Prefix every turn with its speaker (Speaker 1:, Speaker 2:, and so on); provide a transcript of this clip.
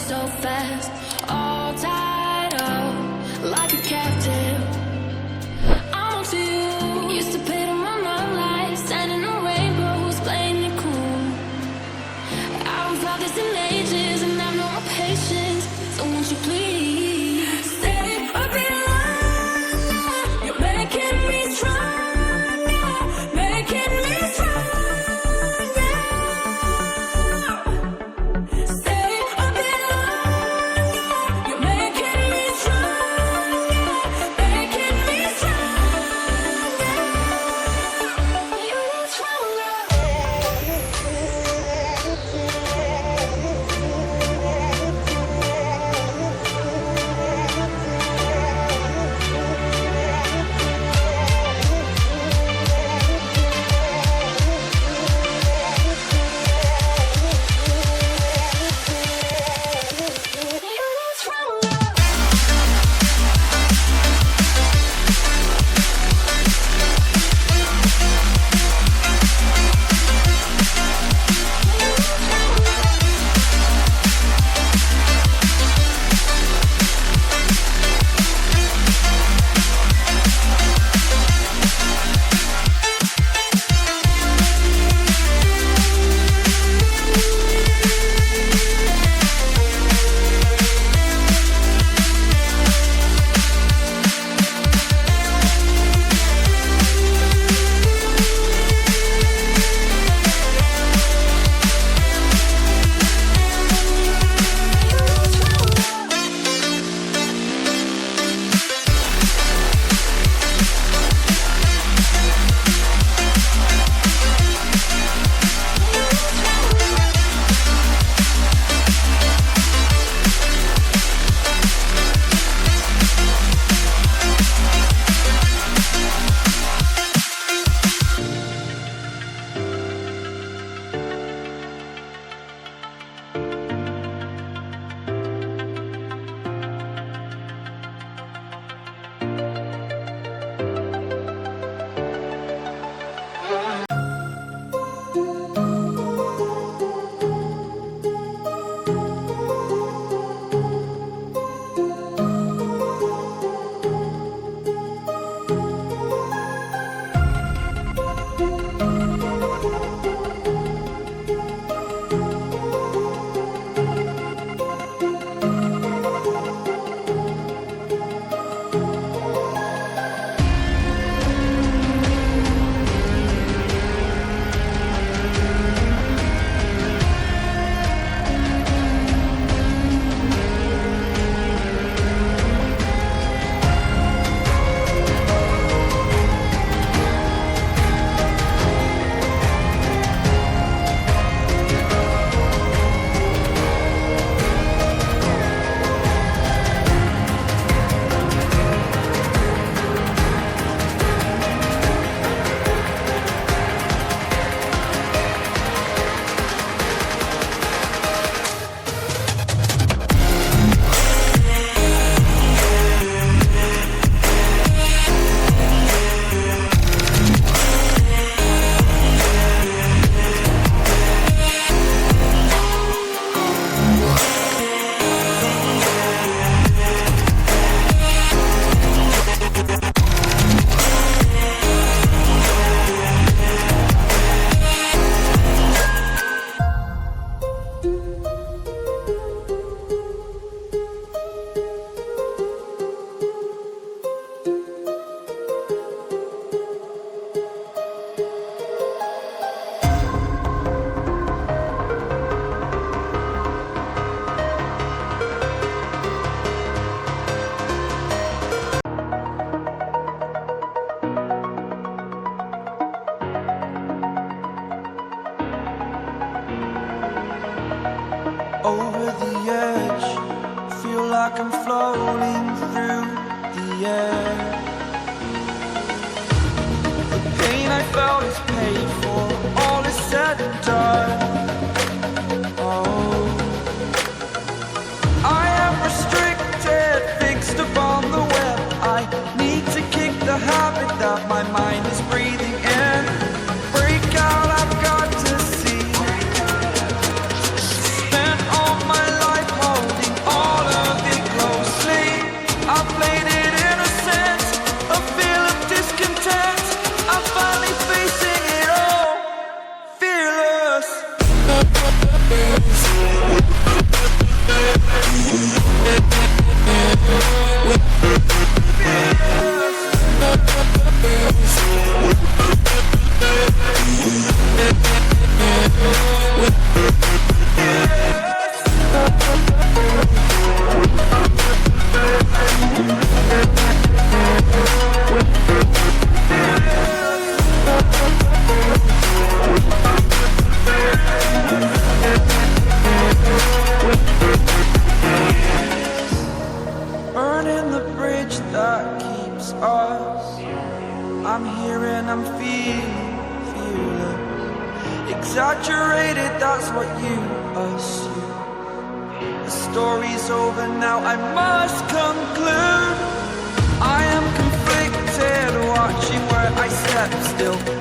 Speaker 1: so fast, all tied up like a captive. I'm on to you. Used to pay on my love lights, standing on rainbows, playing it cool. I haven't felt this in ages, and I've no more patience. So won't you please stay a bit longer? You're making me stronger, making me stronger. Stay a bit longer. You're making me stronger, making me stronger. You need stronger.
Speaker 2: Over the edge, feel like I'm floating through the air. The pain I felt is paid for, all is said and done. Oh, I am restricted, fixed upon the web. I need to kick the habit that my mind is breathing in. Break out, I've got to see. Spent all my life holding just us. I'm here and I'm feeling fearless. Exaggerated, that's what you assume. The story's over now, I must conclude. I am conflicted, watching where I step still.